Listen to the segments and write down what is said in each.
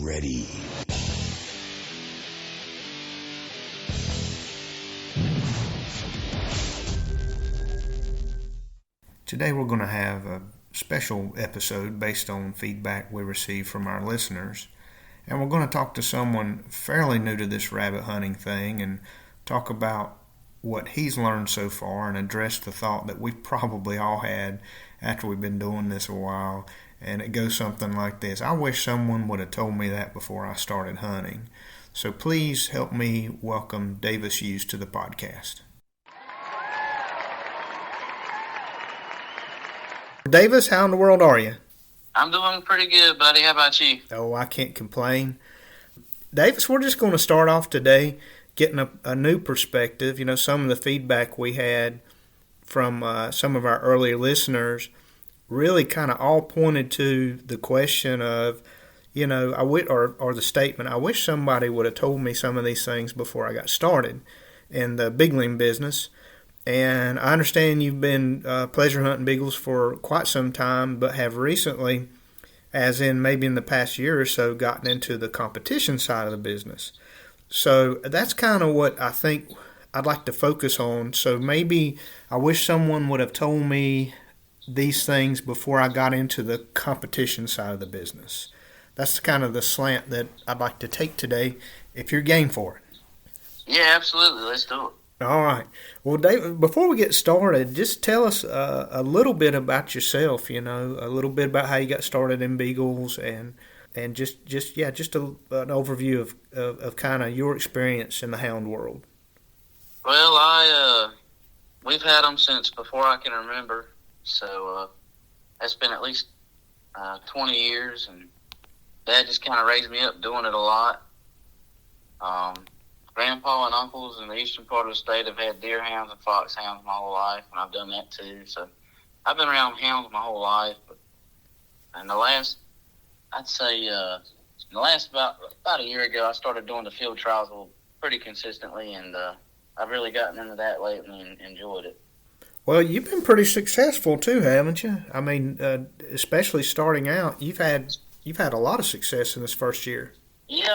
ready. Today we're going to have a special episode based on feedback we received from our listeners. And we're going to talk to someone fairly new to this rabbit hunting thing and talk about what he's learned so far and address the thought that we've probably all had after we've been doing this a while. And it goes something like this: I wish someone would have told me that before I started hunting. So please help me welcome Davis Hughes to the podcast. Davis, how in the world are you? I'm doing pretty good, buddy. How about you? Oh, I can't complain. Davis, we're just going to start off today getting a new perspective. You know, some of the feedback we had from some of our earlier listeners really kind of all pointed to the question of, you know, or the statement, I wish somebody would have told me some of these things before I got started in the bigling business. And I understand you've been pleasure hunting beagles for quite some time, but have recently, as in maybe in the past year or so, gotten into the competition side of the business. So that's kind of what I think I'd like to focus on. So maybe I wish someone would have told me these things before I got into the competition side of the business. That's kind of the slant that I'd like to take today, if you're game for it. Yeah, absolutely. Let's do it. All right. Well, David, before we get started, just tell us a little bit about yourself, you know, a little bit about how you got started in beagles and just an overview of kind of your experience in the hound world. Well, we've had them since before I can remember, so that's been at least 20 years, and Dad just kind of raised me up doing it a lot. Grandpa and uncles in the eastern part of the state have had deer hounds and fox hounds my whole life, and I've done that too. So I've been around hounds my whole life. But in the last, I'd say, about a year ago, I started doing the field trials pretty consistently, and I've really gotten into that lately and enjoyed it. Well, you've been pretty successful too, haven't you? I mean, especially starting out, you've had a lot of success in this first year. Yeah,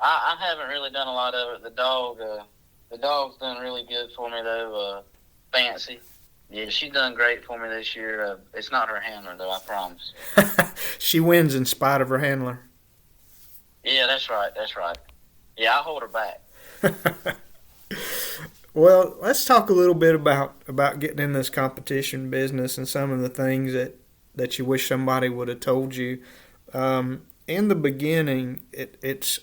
I haven't really done a lot of it. The dog's done really good for me though. Fancy, yeah, she's done great for me this year. It's not her handler though, I promise. She wins in spite of her handler. Yeah, that's right. Yeah, I hold her back. Well, let's talk a little bit about getting in this competition business and some of the things that you wish somebody would have told you. In the beginning,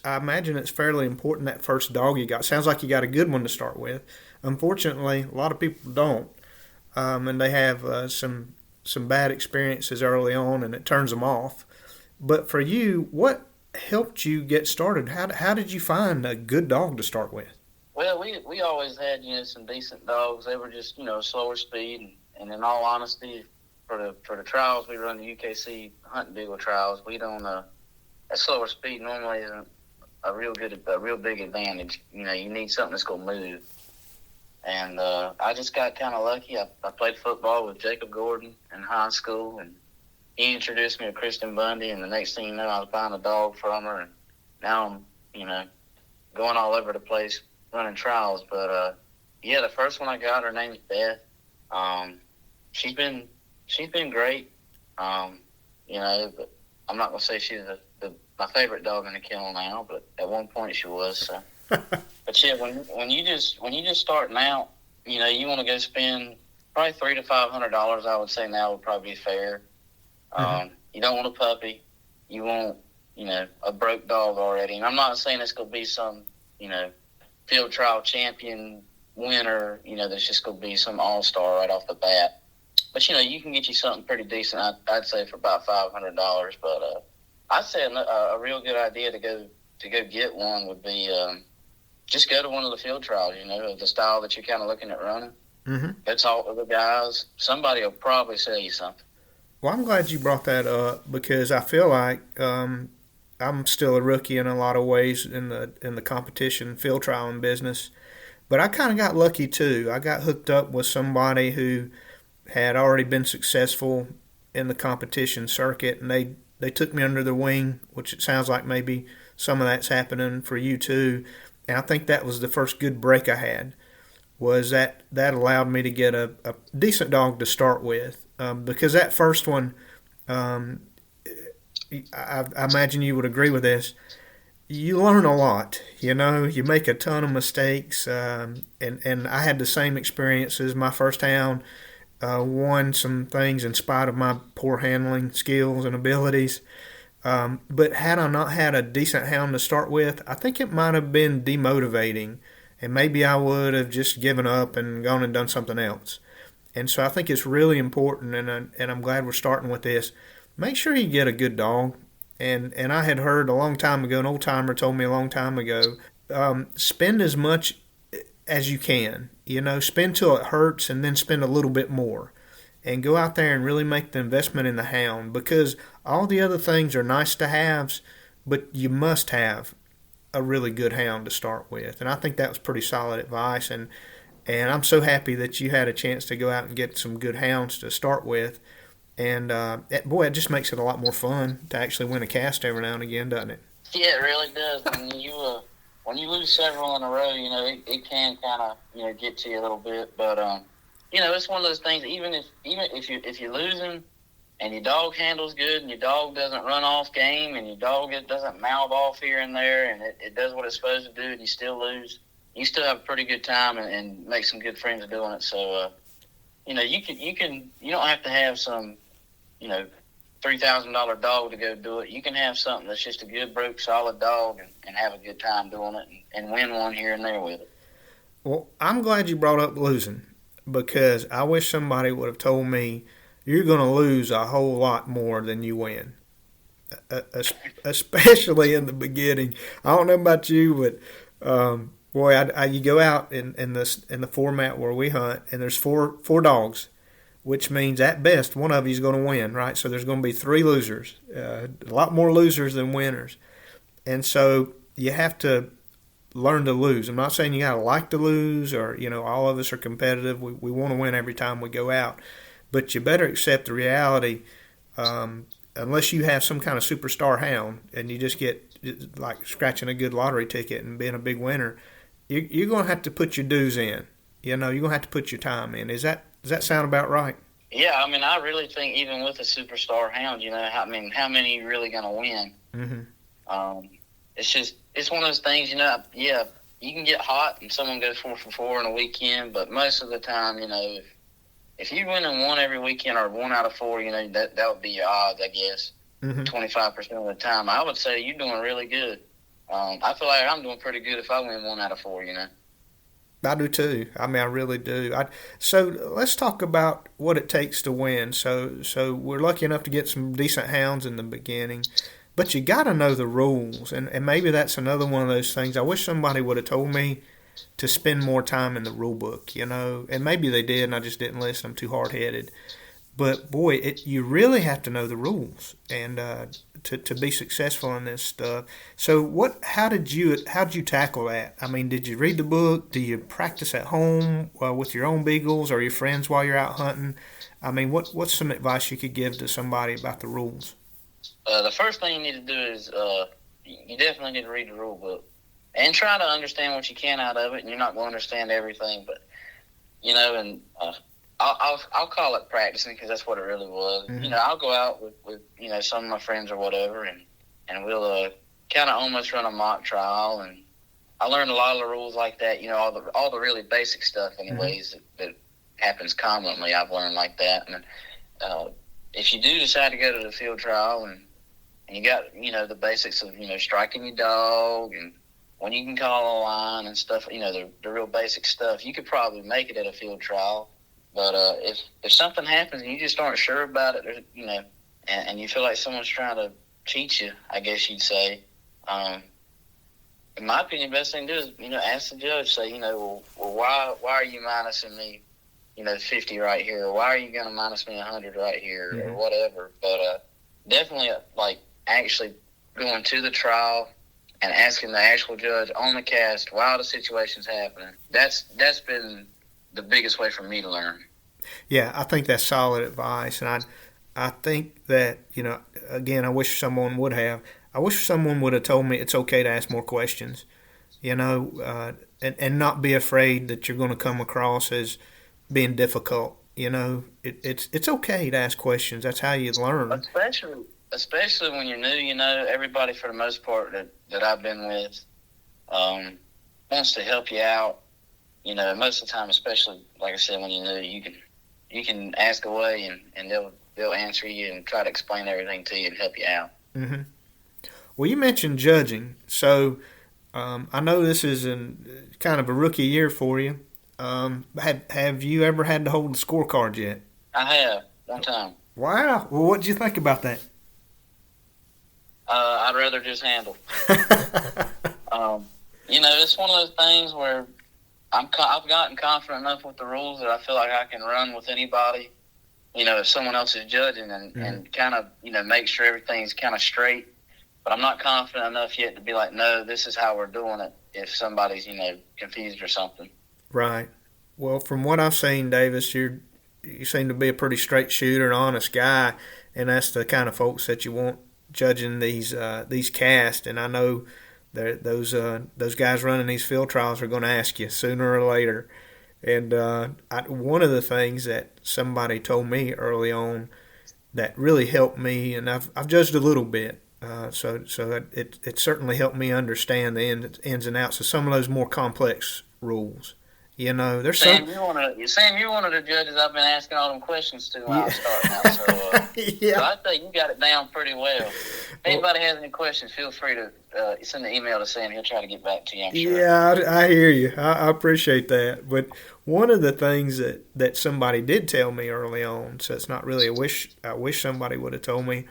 I imagine it's fairly important, that first dog you got. Sounds like you got a good one to start with. Unfortunately, a lot of people don't, and they have some bad experiences early on, and it turns them off. But for you, what helped you get started? How did you find a good dog to start with? Well, we always had some decent dogs. They were just slower speed, and in all honesty, for the trials we run, the UKC hunting beagle trials, we don't. That slower speed normally isn't a real big advantage. You need something that's going to move. And I just got kind of lucky. I played football with Jacob Gordon in high school, and he introduced me to Kristen Bundy, and the next thing you know, I was buying a dog from her, and now I'm, going all over the place running trials. But, the first one I got, her name's Beth. She's been great, but I'm not going to say she's my favorite dog in the kennel now, but at one point she was. So. But yeah, when you just starting out, you want to go spend probably $300 to $500. I would say now would probably be fair. You don't want a puppy. You want a broke dog already. And I'm not saying it's going to be some field trial champion winner. That's just going to be some all-star right off the bat. But you can get you something pretty decent. I'd say for about $500. But I'd say a real good idea to go get one would be just go to one of the field trials, the style that you're kind of looking at running. Mm-hmm. Go talk to the guys. Somebody will probably sell you something. Well, I'm glad you brought that up because I feel like I'm still a rookie in a lot of ways in the competition field trialing business. But I kind of got lucky too. I got hooked up with somebody who had already been successful in the competition circuit, and they took me under their wing, which it sounds like maybe some of that's happening for you too. And I think that was the first good break I had. Was that allowed me to get a decent dog to start with, because that first one, um, I imagine you would agree with this. You learn a lot. You make a ton of mistakes, and I had the same experiences. My first hound won some things in spite of my poor handling skills and abilities. But had I not had a decent hound to start with, I think it might have been demotivating, and maybe I would have just given up and gone and done something else. And so I think it's really important, and I'm glad we're starting with this. Make sure you get a good dog. And I had heard a long time ago, an old timer told me a long time ago, spend as much as you can. Spend till it hurts, and then spend a little bit more. And go out there and really make the investment in the hound, because all the other things are nice to haves, but you must have a really good hound to start with. And I think that was pretty solid advice. And I'm so happy that you had a chance to go out and get some good hounds to start with. And boy, it just makes it a lot more fun to actually win a cast every now and again, doesn't it? Yeah, it really does. When you lose several in a row, it can kind of get to you a little bit. But it's one of those things. Even if you're losing and your dog handles good and your dog doesn't run off game and your dog doesn't mouth off here and there and it does what it's supposed to do and you still lose, you still have a pretty good time and make some good friends doing it. So you don't have to have some $3,000 dog to go do it. You can have something that's just a good, broke, solid dog and have a good time doing it and win one here and there with it. Well, I'm glad you brought up losing, because I wish somebody would have told me you're going to lose a whole lot more than you win, especially in the beginning. I don't know about you, but boy, you go out in the format where we hunt, and there's four dogs, which means at best one of you is going to win, right? So there's going to be 3 losers, a lot more losers than winners. And so you have to learn to lose. I'm not saying you got to like to lose, or, all of us are competitive. We want to win every time we go out. But you better accept the reality, unless you have some kind of superstar hound and you just get like scratching a good lottery ticket and being a big winner, you're going to have to put your dues in. You're going to have to put your time in. Does that sound about right? Yeah, I really think even with a superstar hound, how many are really going to win? Mm-hmm. It's one of those things, yeah, you can get hot and someone goes 4 for 4 in a weekend, but most of the time, if you win in one every weekend or 1 out of 4, that would be your odds, I guess. Mm-hmm. 25% of the time, I would say you're doing really good. I feel like I'm doing pretty good if I win 1 out of 4, I do too. I really do. So let's talk about what it takes to win. So we're lucky enough to get some decent hounds in the beginning, but you got to know the rules, and maybe that's another one of those things. I wish somebody would have told me to spend more time in the rule book, and maybe they did, and I just didn't listen. I'm too hard-headed. But boy, you really have to know the rules and to be successful in this stuff. So how did you tackle that? Did you read the book? Do you practice at home with your own beagles or your friends while you're out hunting? What's some advice you could give to somebody about the rules? The first thing you need to do is you definitely need to read the rule book and try to understand what you can out of it. And you're not going to understand everything, but I'll call it practicing, because that's what it really was. Mm-hmm. I'll go out with some of my friends or whatever, and we'll kind of almost run a mock trial. And I learned a lot of the rules like that. All the really basic stuff, anyways, mm-hmm. that happens commonly. I've learned like that. And if you do decide to go to the field trial, and you got the basics of striking your dog and when you can call a line and stuff, the real basic stuff, you could probably make it at a field trial. But if something happens and you just aren't sure about it, and you feel like someone's trying to cheat you, I guess you'd say, in my opinion, the best thing to do is, ask the judge, say, well, why are you minusing me, 50 right here? Or why are you going to minus me 100 right here, mm-hmm. or whatever? But definitely, actually going to the trial and asking the actual judge on the cast while the situation's happening. That's been the biggest way for me to learn. Yeah, I think that's solid advice, and I think that, again, I wish someone would have. I wish someone would have told me it's okay to ask more questions, and not be afraid that you're going to come across as being difficult. It's okay to ask questions. That's how you learn. Especially when you're new. Everybody for the most part that I've been with wants to help you out. Most of the time, especially like I said, when you're new, you can ask away and they'll answer you and try to explain everything to you and help you out. Mm-hmm. Well, you mentioned judging, so I know this is kind of a rookie year for you. Have you ever had to hold the scorecard yet? I have, one time. Wow. Well, what did you think about that? I'd rather just handle. It's one of those things where I've gotten confident enough with the rules that I feel like I can run with anybody. If someone else is judging and kind of make sure everything's kind of straight. But I'm not confident enough yet to be like, no, this is how we're doing it. If somebody's confused or something. Right. Well, from what I've seen, Davis, you seem to be a pretty straight shooter, and honest guy, and that's the kind of folks that you want judging these casts. And I know that those guys running these field trials are going to ask you sooner or later. And one of the things that somebody told me early on that really helped me, and I've judged a little bit. So it certainly helped me understand the ins and outs of some of those more complex rules. There's Sam, you're one of the judges I've been asking all them questions to when I was starting out. So, yeah. So I think you got it down pretty well. If anybody has any questions, feel free to send an email to Sam. He'll try to get back to you, I'm sure. Yeah, I hear you. I appreciate that. But one of the things that somebody did tell me early on, so it's not really I wish somebody would have told me,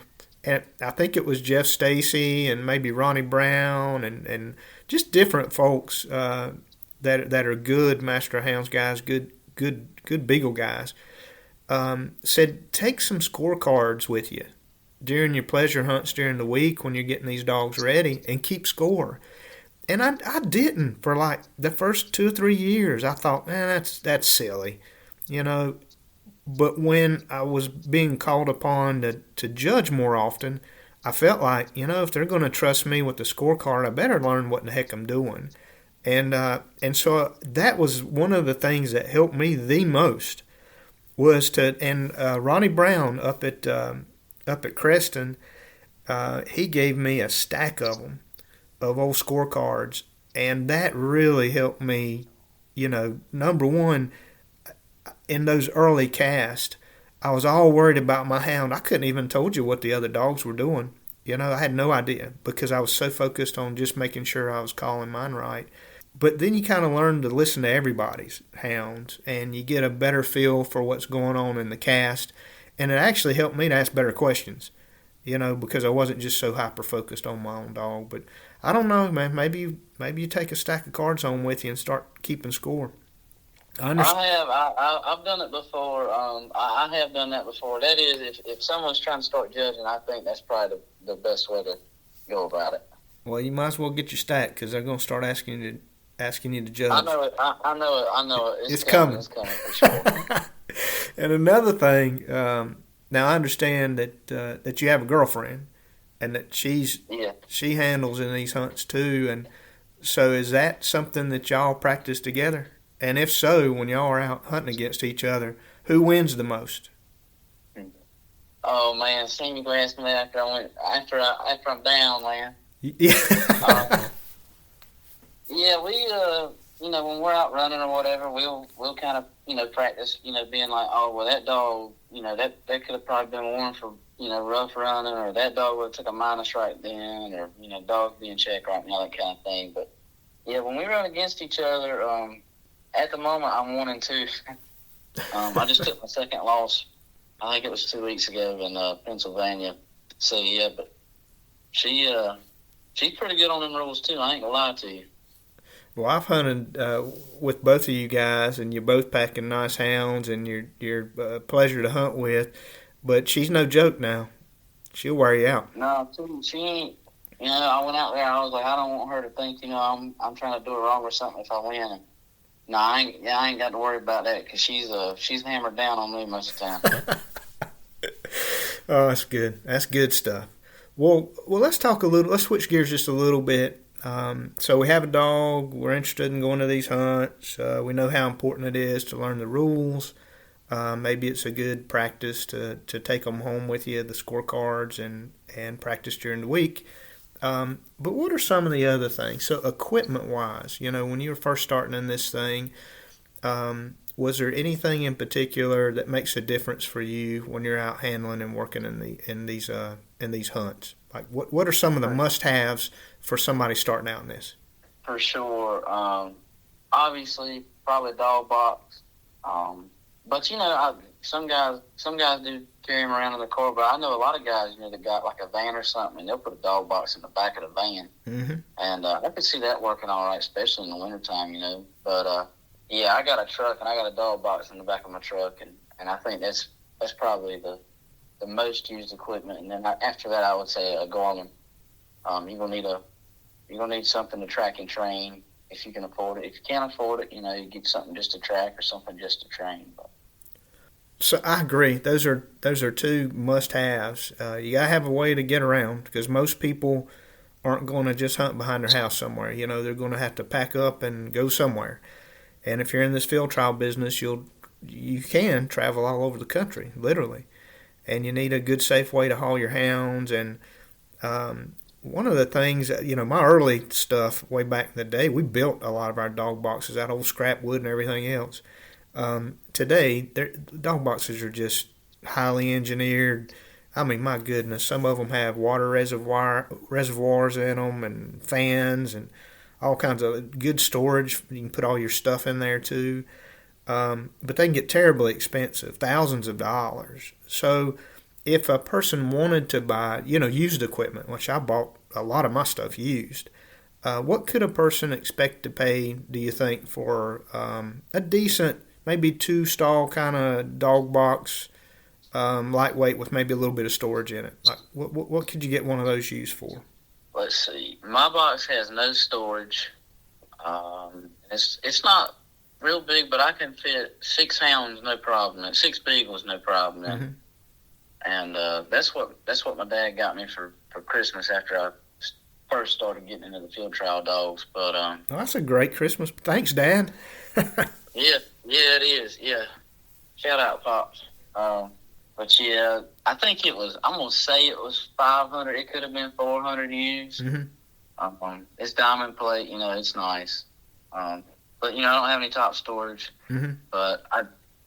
and I think it was Jeff Stacy and maybe Ronnie Brown and just different folks that are good Master of Hounds guys, good Beagle guys, said take some scorecards with you during your pleasure hunts during the week when you're getting these dogs ready and keep score. And I didn't for like the first 2 or 3 years. I thought, man, that's silly, But when I was being called upon to judge more often, I felt like, if they're going to trust me with the scorecard, I better learn what the heck I'm doing. And so that was one of the things that helped me the most was Ronnie Brown up at Creston, he gave me a stack of them, of old scorecards, and that really helped me, number one, in those early casts, I was all worried about my hound. I couldn't even told you what the other dogs were doing. I had no idea because I was so focused on just making sure I was calling mine right. But then you kind of learn to listen to everybody's hounds, and you get a better feel for what's going on in the cast. And it actually helped me to ask better questions, because I wasn't just so hyper-focused on my own dog. But I don't know, man. Maybe you take a stack of cards home with you and start keeping score. I have. I've done it before. I have done that before. That is, if someone's trying to start judging, I think that's probably the best way to go about it. Well, you might as well get your stack because they're going to start asking you to judge. I know it. I know it. It's coming. It's coming for sure. And another thing, now I understand that you have a girlfriend, and that she handles in these hunts too. And so, is that something that y'all practice together? And if so, when y'all are out hunting against each other, who wins the most? Oh man, Sam, you gonna ask me that after I'm down, man. Yeah. Yeah, we when we're out running or whatever, we'll kind of practice being like, oh well, that dog that could have probably been warned for rough running, or that dog would have took a minus right then, or dogs being checked right now, that kind of thing. But yeah, when we run against each other, at the moment I'm 1-2. I just took my second loss. I think it was 2 weeks ago in Pennsylvania. So yeah, but she's pretty good on them rules too. I ain't gonna lie to you. Well, I've hunted with both of you guys, and you're both packing nice hounds, and you're a pleasure to hunt with. But she's no joke now. She'll wear you out. No, she ain't. I went out there. I was like, I don't want her to think I'm trying to do it wrong or something if I win. And no, I ain't got to worry about that because she's hammered down on me most of the time. Oh, that's good. That's good stuff. Well, let's talk a little. Let's switch gears just a little bit. So we have a dog. We're interested in going to these hunts. We know how important it is to learn the rules. Maybe it's a good practice to take them home with you, the scorecards, and practice during the week. But what are some of the other things? So equipment wise, when you were first starting in this thing, was there anything in particular that makes a difference for you when you're out handling and working in these hunts? Like what are some of the must-haves for somebody starting out in this? For sure. Obviously, probably a dog box. But some guys do carry them around in the car. But I know a lot of guys, that got like a van or something, and they'll put a dog box in the back of the van. Mm-hmm. And I could see that working all right, especially in the wintertime, But yeah, I got a truck and I got a dog box in the back of my truck, and I think that's probably the most used equipment. And then after that, I would say a Garmin. You're gonna need something to track and train if you can afford it. If you can't afford it, you get something just to track or something just to train. But. So I agree. Those are two must-haves. You gotta have a way to get around because most people aren't going to just hunt behind their house somewhere. They're going to have to pack up and go somewhere. And if you're in this field trial business, you can travel all over the country, literally. And you need a good, safe way to haul your hounds. And one of the things, my early stuff way back in the day, we built a lot of our dog boxes out of old scrap wood and everything else. Today, dog boxes are just highly engineered. I mean, my goodness, some of them have water reservoirs in them and fans and all kinds of good storage. You can put all your stuff in there too. But they can get terribly expensive, thousands of dollars. So if a person wanted to buy, used equipment, which I bought a lot of my stuff used, what could a person expect to pay, do you think, for a decent, maybe 2-stall kind of dog box, lightweight with maybe a little bit of storage in it? Like, what could you get one of those used for? Let's see. My box has no storage. It's not real big, but I can fit 6 hounds, no problem, and 6 beagles, no problem. Mm-hmm. And that's what my dad got me for Christmas after I first started getting into the field trial dogs. But oh, that's a great Christmas. Thanks, Dad. yeah, it is. Yeah, shout out, Pops. But yeah, I think it was. I'm gonna say it was 500. It could have been 400 used. Mm-hmm. It's diamond plate. It's nice. But I don't have any top storage. Mm-hmm. But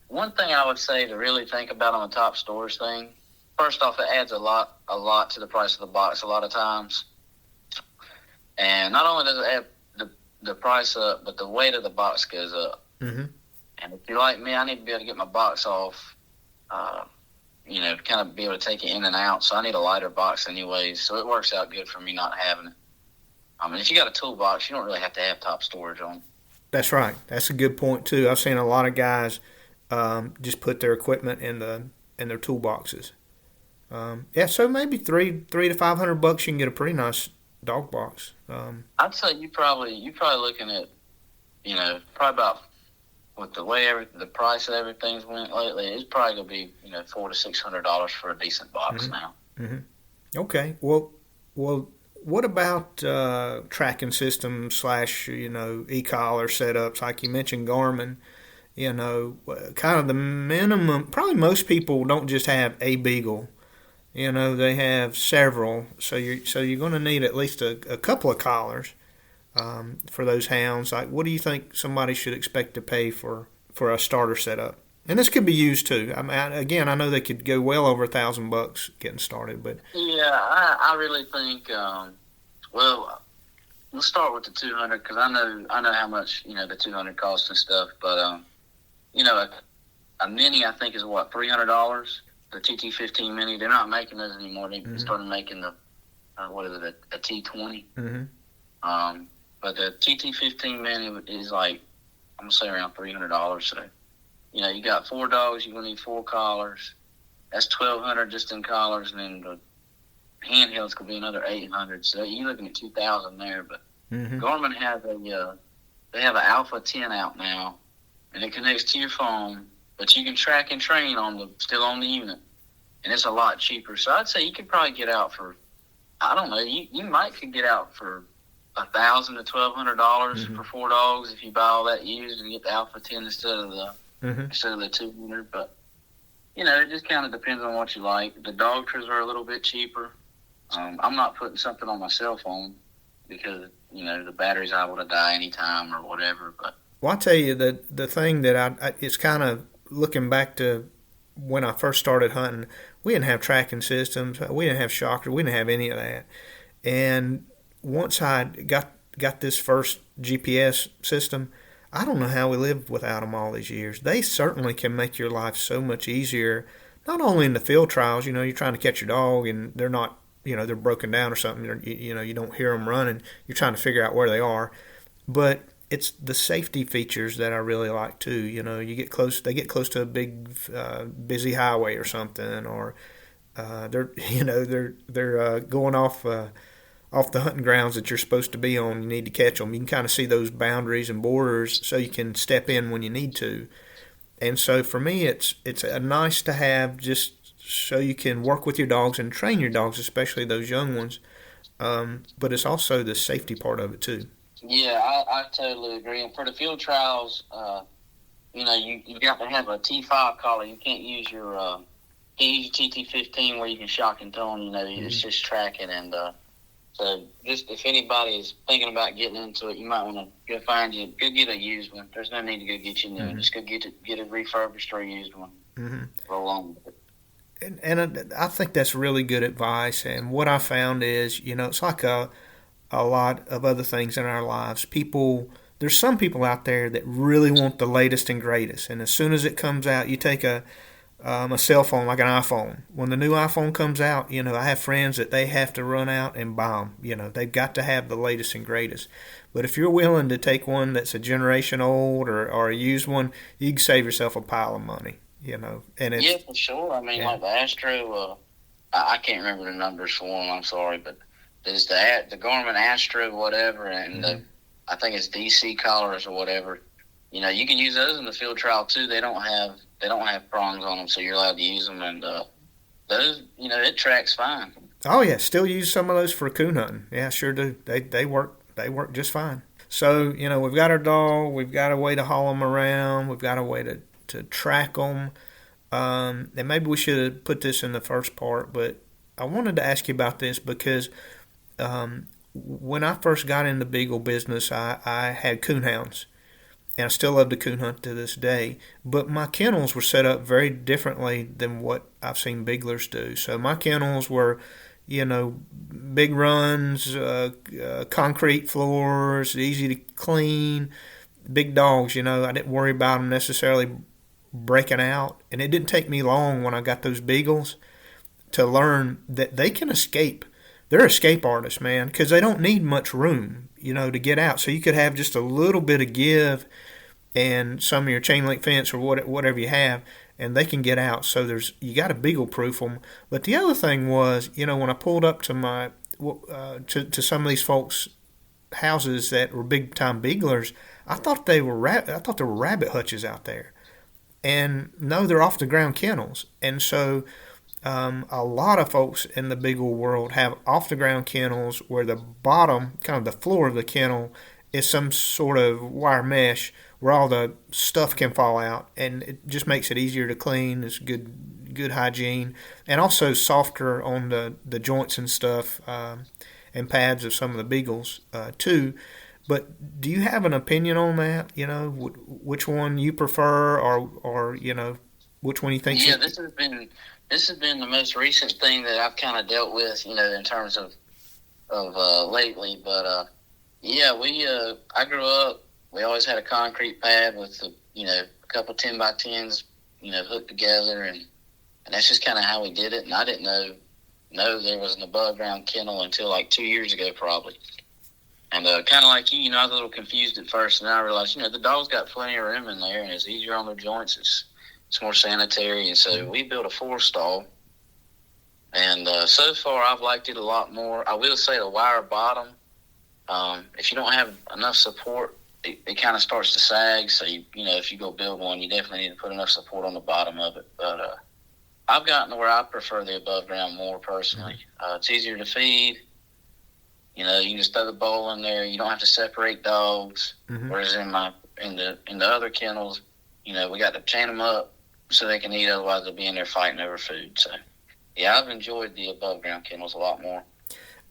one thing I would say to really think about on the top storage thing. First off, it adds a lot to the price of the box a lot of times. And not only does it add the price up, but the weight of the box goes up. Mm-hmm. And if you're like me, I need to be able to get my box off. Kind of be able to take it in and out. So I need a lighter box anyways. So it works out good for me not having it. If you got a toolbox, you don't really have to have top storage on. That's right. That's a good point too. I've seen a lot of guys just put their equipment in their toolboxes. So maybe $300 to $500 you can get a pretty nice dog box. I'd say you probably looking at probably about. With the way the price of everything's went lately, it's probably gonna be $400 to $600 for a decent box mm-hmm. now. Mm-hmm. Okay. Well, what about tracking systems / e-collar setups? Like you mentioned, Garmin. Kind of the minimum. Probably most people don't just have a beagle. They have several. So you're going to need at least a couple of collars. For those hounds, like what do you think somebody should expect to pay for a starter setup? And this could be used too. I know they could go well over $1,000 getting started, but yeah, I really think. Well, let's start with the 200 because I know how much the 200 costs and stuff. But a mini I think is what $300. The TT15 mini, they're not making those anymore. They mm-hmm. started making the a T20. Mm-hmm. But the TT15 mini is like, I'm going to say around $300. So, you got 4 dogs, you're going to need 4 collars. That's $1,200 just in collars. And then the handhelds could be another $800. So you're looking at $2,000 there. But mm-hmm. Garmin has they have an Alpha 10 out now. And it connects to your phone. But you can track and train still on the unit. and it's a lot cheaper. So I'd say you could probably get out for, I don't know, you might could get out for $1,000 to $1,200 for 4 dogs if you buy all that used and get the Alpha 10 instead of the 200. But it just kind of depends on what you like. The dog trays are a little bit cheaper. I'm not putting something on my cell phone because the battery's liable to die anytime or whatever. But well, I tell you the thing that it's kind of looking back to when I first started hunting. We didn't have tracking systems. We didn't have shockers. We didn't have any of that. And once I got this first GPS system, I don't know how we lived without them all these years. They certainly can make your life so much easier. Not only in the field trials, you're trying to catch your dog and they're not, they're broken down or something. You don't hear them running. You're trying to figure out where they are, but it's the safety features that I really like too. You get close. They get close to a big, busy highway or something, or they're going off the hunting grounds that you're supposed to be on. You need to catch them. You can kind of see those boundaries and borders, so you can step in when you need to. And so for me, it's a nice to have, just so you can work with your dogs and train your dogs, especially those young ones. But it's also the safety part of it too. Yeah, I totally agree. And for the field trials, you've got to have a T5 collar. You can't use your TT15 where you can shock and tone. It's just tracking. And so just if anybody is thinking about getting into it, you might want to go get a used one. There's no need to go get you new. Just go get a refurbished or used one. Roll on with it. And I think that's really good advice. And what I found is, it's like a lot of other things in our lives. There's some people out there that really want the latest and greatest. And as soon as it comes out, you take a cell phone like an iPhone. When the new iPhone comes out, I have friends that they have to run out and buy them. They've got to have the latest and greatest. But if you're willing to take one that's a generation old or a used one, you can save yourself a pile of money. And it's, yeah, for sure. I mean, like the Astro, I can't remember the numbers for them. I'm sorry, but there's the Garmin Astro, whatever, and I think it's DC collars or whatever. You can use those in the field trial too. They don't have prongs on them, so you're allowed to use them. And those, it tracks fine. Oh yeah, still use some of those for coon hunting. Yeah, sure do. They work just fine. So we've got our dog. We've got a way to haul them around. We've got a way to track them. And maybe we should have put this in the first part, but I wanted to ask you about this because when I first got in the beagle business, I had coonhounds, and I still love to coon hunt to this day. But my kennels were set up very differently than what I've seen beaglers do. So my kennels were, big runs, concrete floors, easy to clean, big dogs. I didn't worry about them necessarily breaking out, and it didn't take me long when I got those beagles to learn that they can escape. They're escape artists, man, because they don't need much room, to get out. So you could have just a little bit of give and some of your chain link fence or whatever you have, and they can get out. So you got to beagle proof them. But the other thing was, when I pulled up to my to some of these folks' houses that were big time beaglers, I thought there were rabbit hutches out there. And no, they're off the ground kennels. And so a lot of folks in the beagle world have off the ground kennels where the bottom, kind of the floor of the kennel, is some sort of wire mesh where all the stuff can fall out, and it just makes it easier to clean. It's good hygiene, and also softer on the joints and stuff and pads of some of the beagles too. But do you have an opinion on that? Which one you prefer, or which one you think? Yeah, this has been the most recent thing that I've kind of dealt with, in terms of lately. But yeah, I grew up. We always had a concrete pad with a couple 10x10s, hooked together, and that's just kind of how we did it. And I didn't know there was an above ground kennel until like 2 years ago, probably. And kind of like you, I was a little confused at first, and then I realized, the dog's got plenty of room in there, and it's easier on their joints. It's more sanitary, and so we built a 4-stall. And so far, I've liked it a lot more. I will say the wire bottom, if you don't have enough support, it kind of starts to sag. So if you go build one, you definitely need to put enough support on the bottom of it. But I've gotten to where I prefer the above ground more personally. It's easier to feed. You can just throw the bowl in there. You don't have to separate dogs. Mm-hmm. Whereas in the other kennels, we got to chain them up so they can eat. Otherwise, they'll be in there fighting over food. So, yeah, I've enjoyed the above ground kennels a lot more.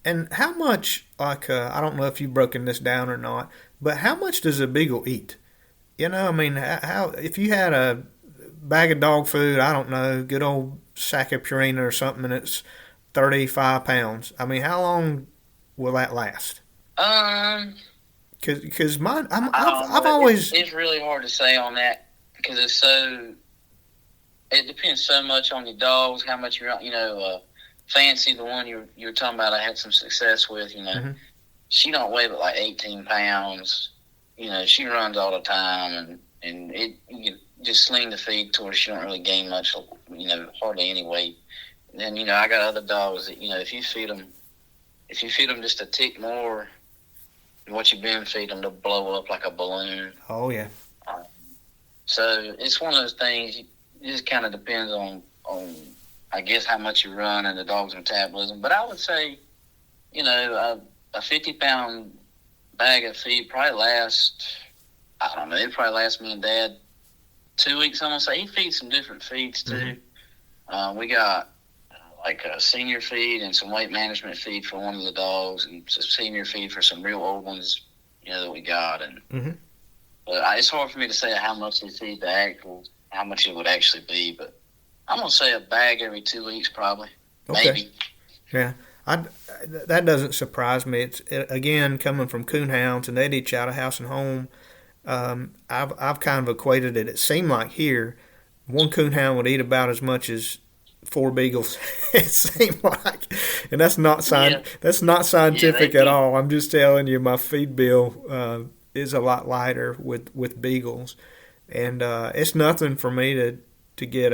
And how much, like, I don't know if you've broken this down or not, but how much does a beagle eat? I mean, how if you had a bag of dog food, I don't know, good old sack of Purina or something, and it's 35 pounds. I mean, how long will that last? Because mine, I don't I've know. always. It's really hard to say on that because it depends so much on your dogs, how much Fancy, the one you were talking about, I had some success with. Mm-hmm. She don't weigh but like 18 pounds. She runs all the time, and you can just sling the feed to her. She don't really gain much, hardly any weight. And then I got other dogs that if you feed them just a tick more than what you've been feeding them, they'll blow up like a balloon. Oh yeah. So it's one of those things. It just kind of depends on I guess how much you run and the dog's metabolism. But I would say, a 50-pound bag of feed probably lasts, I don't know, it probably lasts me and Dad 2 weeks. I'm going to say he feeds some different feeds too. Mm-hmm. We got like a senior feed and some weight management feed for one of the dogs and some senior feed for some real old ones, that we got. And mm-hmm. But it's hard for me to say how much they feed how much it would actually be, but I'm going to say a bag every 2 weeks probably. Okay. Maybe. Yeah. That doesn't surprise me. It's again coming from coonhounds, and they'd each out of house and home. I've kind of equated it. It seemed like here, one coonhound would eat about as much as 4 beagles. It seemed like, and that's not scientific at all. I'm just telling you, my feed bill is a lot lighter with beagles, and it's nothing for me to get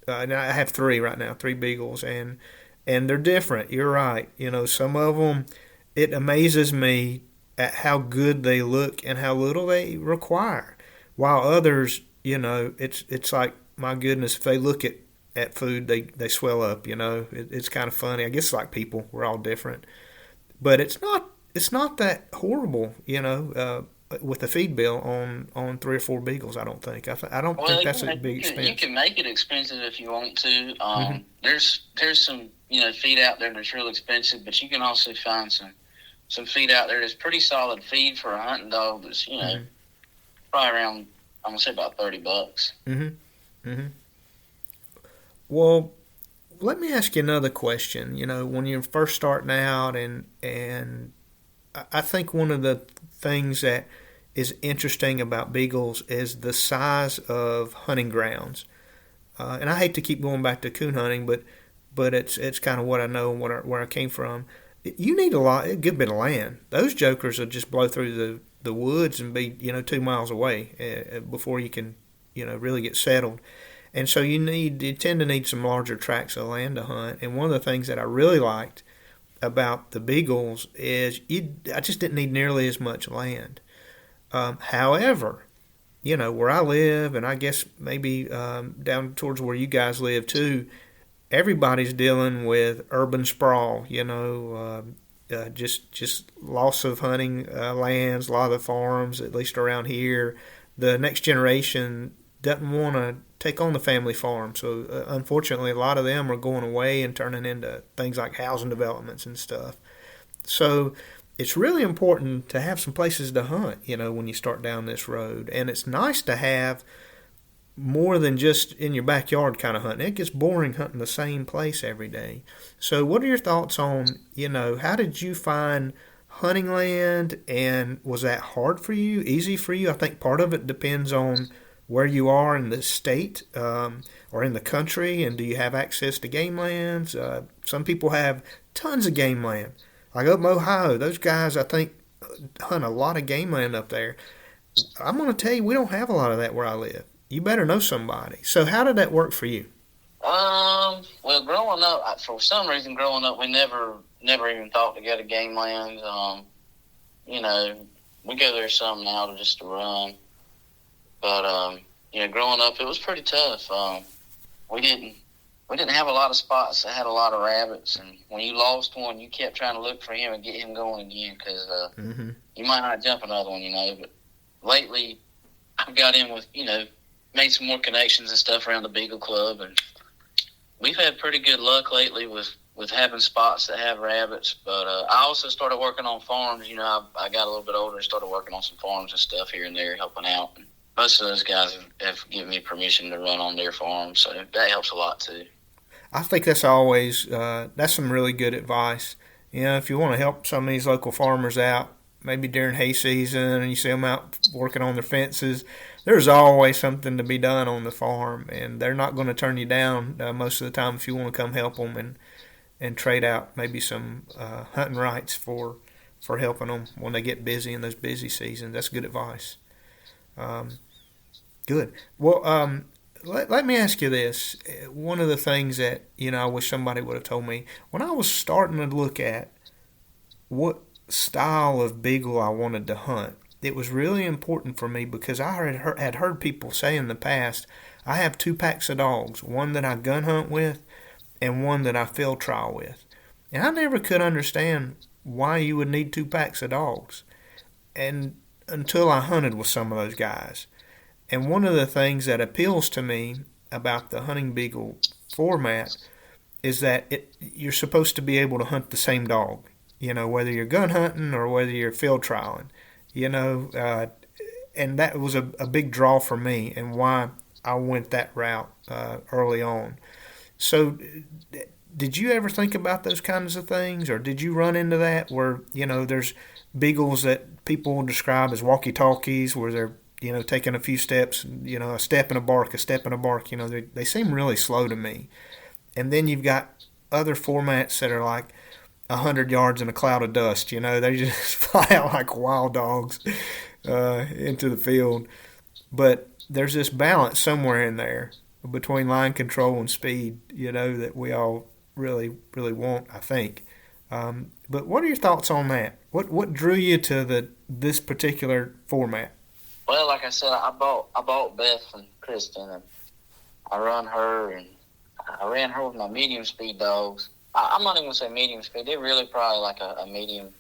I have 3 right now, 3 beagles, and they're different. You're right. Some of them, it amazes me at how good they look and how little they require. While others, it's like, my goodness, if they look at food, they swell up. It's kind of funny. I guess it's like people, we're all different, but it's not that horrible. With the feed bill on 3 or 4 beagles, I don't think. I don't think that's a big expense. You can make it expensive if you want to. There's some feed out there that's real expensive, but you can also find some feed out there that's pretty solid feed for a hunting dog. That's probably around, I'm gonna say about $30. Mm-hmm. Mm-hmm. Well, let me ask you another question. When you're first starting out, and I think one of the things that is interesting about beagles is the size of hunting grounds. And I hate to keep going back to coon hunting, but it's kind of what I know and where I came from. You need a good bit of land. Those jokers will just blow through the woods and be 2 miles away before you can really get settled. And so you tend to need some larger tracts of land to hunt. And one of the things that I really liked about the beagles is I just didn't need nearly as much land. However, where I live, and I guess maybe down towards where you guys live too, everybody's dealing with urban sprawl. Just loss of hunting lands. A lot of the farms, at least around here, the next generation doesn't want to take on the family farm. So unfortunately, a lot of them are going away and turning into things like housing developments and stuff. So it's really important to have some places to hunt, when you start down this road. And it's nice to have more than just in your backyard kind of hunting. It gets boring hunting the same place every day. So what are your thoughts on, how did you find hunting land, and was that hard for you, easy for you? I think part of it depends on where you are in the state or in the country, and do you have access to game lands? Some people have tons of game land. Like up in Ohio, those guys, I think, hunt a lot of game land up there. I'm going to tell you, we don't have a lot of that where I live. You better know somebody. So how did that work for you? Well, growing up, for some reason, we never even thought to go to game lands. We go there some now just to run. But, growing up, it was pretty tough. We we didn't have a lot of spots that had a lot of rabbits, and when you lost one, you kept trying to look for him and get him going again because you might not jump another one, But lately, I've got in with, made some more connections and stuff around the Beagle Club, and we've had pretty good luck lately with having spots that have rabbits. But I also started working on farms. I got a little bit older and started working on some farms and stuff here and there, helping out. And most of those guys have given me permission to run on their farms, so that helps a lot too. I think that's always that's some really good advice. If you want to help some of these local farmers out, maybe during hay season, and you see them out working on their fences, there's always something to be done on the farm, and they're not going to turn you down most of the time if you want to come help them and trade out maybe some hunting rights for helping them when they get busy in those busy seasons. That's good advice. Good. Well, let me ask you this. One of the things that, I wish somebody would have told me, when I was starting to look at what style of beagle I wanted to hunt, it was really important for me because I had heard people say in the past, I have 2 packs of dogs, one that I gun hunt with and one that I field trial with. And I never could understand why you would need 2 packs of dogs, and until I hunted with some of those guys. And one of the things that appeals to me about the hunting beagle format is that you're supposed to be able to hunt the same dog, whether you're gun hunting or whether you're field trialing, and that was a big draw for me and why I went that route early on. So did you ever think about those kinds of things, or did you run into that where, there's beagles that people describe as walkie-talkies where they're taking a few steps, a step and a bark, a step and a bark, they seem really slow to me. And then you've got other formats that are like 100 yards in a cloud of dust, they just fly out like wild dogs into the field. But there's this balance somewhere in there between line control and speed, that we all really, really want, I think. But what are your thoughts on that? What drew you to this particular format? Well, like I said, I bought Beth from Kristen, and I ran her with my medium speed dogs. I'm not even gonna say medium speed. They're really probably like a medium,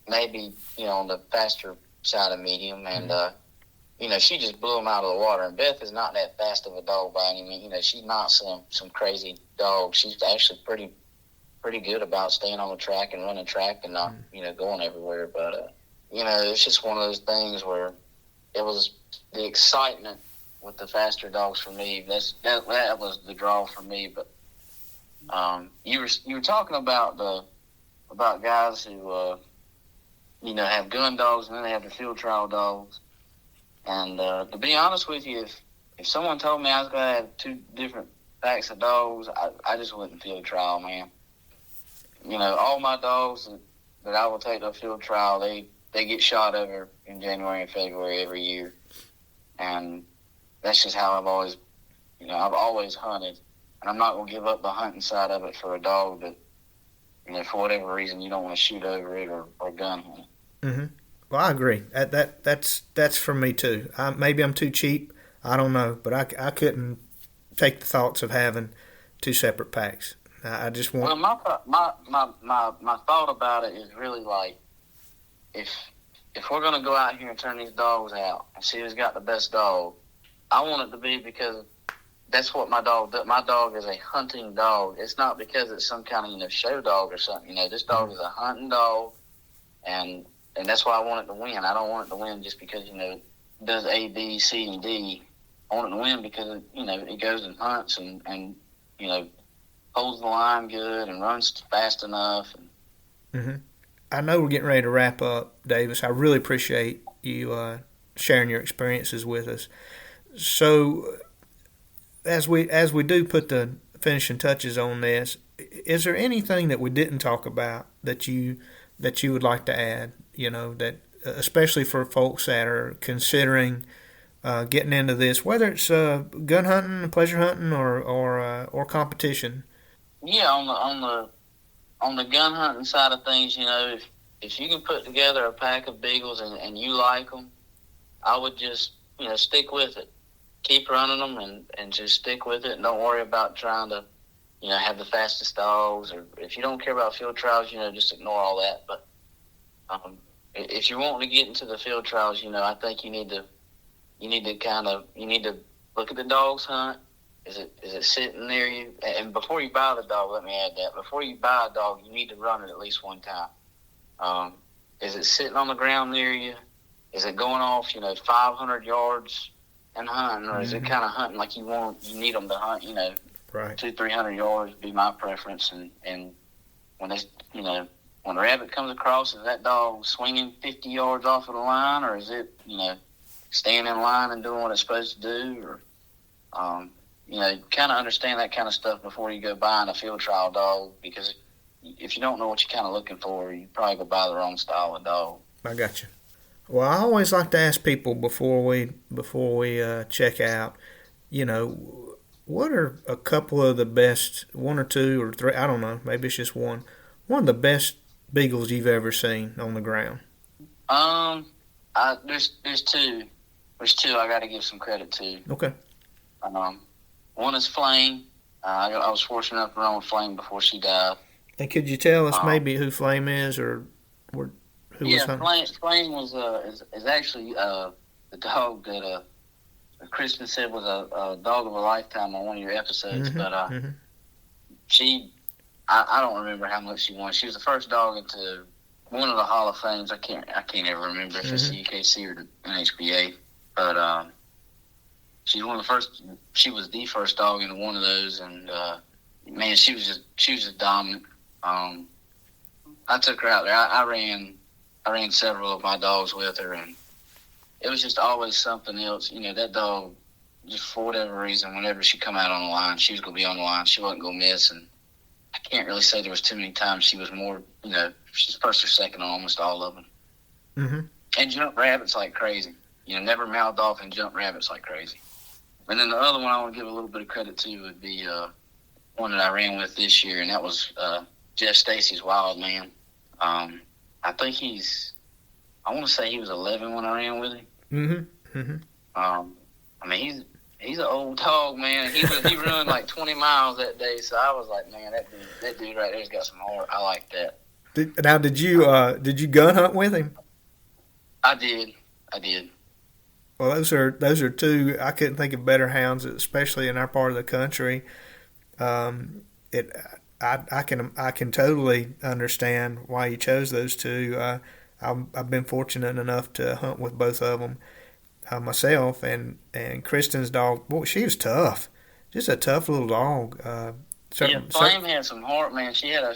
maybe on the faster side of medium. And she just blew them out of the water. And Beth is not that fast of a dog by any means. She's not some crazy dog. She's actually pretty good about staying on the track and running track and not going everywhere. But it's just one of those things where it was the excitement with the faster dogs for me. That was the draw for me. But you were talking about guys who have gun dogs and then they have the field trial dogs. And to be honest with you, if someone told me I was gonna have 2 different packs of dogs, I just wouldn't field trial, man. All my dogs that I will take to a field trial, they get shot over in January and February every year. And that's just how I've always hunted. And I'm not going to give up the hunting side of it for a dog that, for whatever reason, you don't want to shoot over it or gun hunt. Mm-hmm. Well, I agree. That's for me too. Maybe I'm too cheap. I don't know. But I couldn't take the thoughts of having 2 separate packs. I just want... Well, my thought about it is really like, if we're going to go out here and turn these dogs out and see who's got the best dog, I want it to be because that's what my dog does. My dog is a hunting dog. It's not because it's some kind of show dog or something. This dog is a hunting dog, and that's why I want it to win. I don't want it to win just because it does A, B, C, and D. I want it to win because it goes and hunts and holds the line good and runs fast enough. Mm-hmm. I know we're getting ready to wrap up, Davis. I really appreciate you sharing your experiences with us. So, as we do put the finishing touches on this, is there anything that we didn't talk about that you would like to add? That especially for folks that are considering getting into this, whether it's gun hunting, pleasure hunting, or competition. Yeah, on the gun hunting side of things, if you can put together a pack of beagles and you like them, I would just, stick with it. Keep running them and just stick with it. And don't worry about trying to have the fastest dogs, or if you don't care about field trials, just ignore all that. But if you're wanting to get into the field trials, I think you need to look at the dog's hunt. Is it sitting near you? And before you buy the dog, let me add that before you buy a dog, you need to run it at least one time. Is it sitting on the ground near you? Is it going off 500 yards and hunting, or is it kind of hunting like you need them to hunt? Right. 200-300 yards would be my preference. And when when a rabbit comes across, is that dog swinging 50 yards off of the line, or is it staying in line and doing what it's supposed to do? Or kind of understand that kind of stuff before you go buying a field trial dog, because if you don't know what you're kind of looking for, you probably go buy the wrong style of dog. I got you. Well, I always like to ask people before we check out, what are a couple of the best, one or two or three, I don't know, maybe it's just one of the best beagles you've ever seen on the ground? There's two. There's two I got to give some credit to. Okay. One is Flame. I was fortunate enough to run with Flame before she died. And could you tell us maybe who Flame is, or who was hunting? Flame was is actually the dog that Kristen said was a dog of a lifetime on one of your episodes. But I don't remember how much she won. She was the first dog into one of the Hall of Fames. I can't ever remember if it's the UKC or the NHPA. But she's one of the first. She was the first dog into one of those, and man, she was just dominant. I took her out there. I ran several of my dogs with her, and it was just always something else. That dog, just for whatever reason, whenever she come out on the line, she was going to be on the line. She wasn't going to miss, and I can't really say there was too many times she was more, she's first or second on almost all of them. Mm-hmm. And jump rabbits like crazy. Never mouthed off and jump rabbits like crazy. And then the other one I want to give a little bit of credit to would be one that I ran with this year, and that was Jeff Stacy's Wild Man. I think I want to say he was 11 when I ran with him. Mm-hmm. Mm-hmm. He's an old dog, man. He run like 20 miles that day, so I was like, man, that dude right there's got some heart. I like that. Did you gun hunt with him? I did. Well, those are two. I couldn't think of better hounds, especially in our part of the country. I can totally understand why you chose those two. I've been fortunate enough to hunt with both of them myself, and Kristen's dog. Boy, she was tough, just a tough little dog. Flame had some heart, man. She had a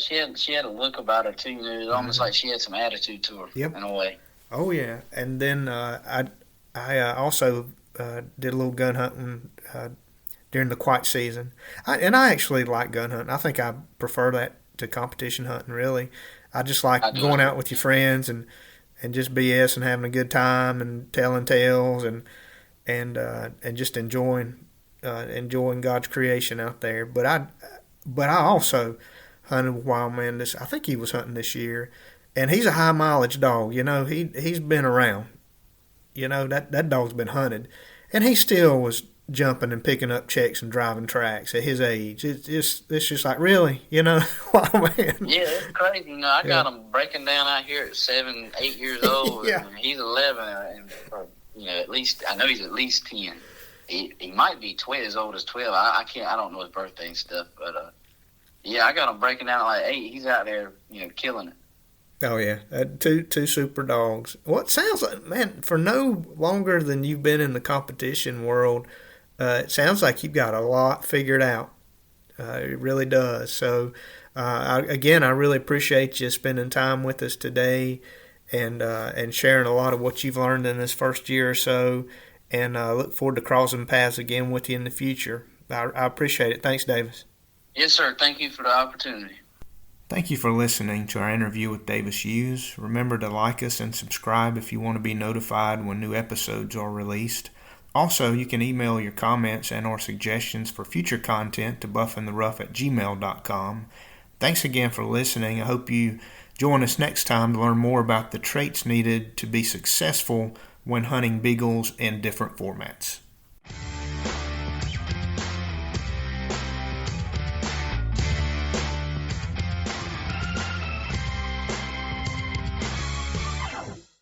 look about her too. It was almost like she had some attitude to her. Yep. In a way. Oh yeah, and then I also did a little gun hunting during the quiet season. I actually like gun hunting. I think I prefer that to competition hunting, really. I just like going out with your friends and just BS and having a good time and telling tales and just enjoying God's creation out there. But I also hunted with Wild Man. I think he was hunting this year, and he's a high mileage dog. He's been around. That dog's been hunted, and he still was jumping and picking up checks and driving tracks at his age. It's just like, really, Wild Man. Yeah, it's crazy. I got him breaking down out here at 7, 8 years old. Yeah. And he's 11, and at least I know he's at least 10. He might be as old as 12. I don't know his birthday and stuff, but I got him breaking down at like 8. He's out there, killing it. Oh yeah, two super dogs. Well, it sounds like, man, for no longer than you've been in the competition world, it sounds like you've got a lot figured out. It really does. So, I really appreciate you spending time with us today and sharing a lot of what you've learned in this first year or so. And look forward to crossing paths again with you in the future. I appreciate it. Thanks, Davis. Yes, sir. Thank you for the opportunity. Thank you for listening to our interview with Davis Hughes. Remember to like us and subscribe if you want to be notified when new episodes are released. Also, you can email your comments and or suggestions for future content to buffintherough@gmail.com. Thanks again for listening. I hope you join us next time to learn more about the traits needed to be successful when hunting beagles in different formats.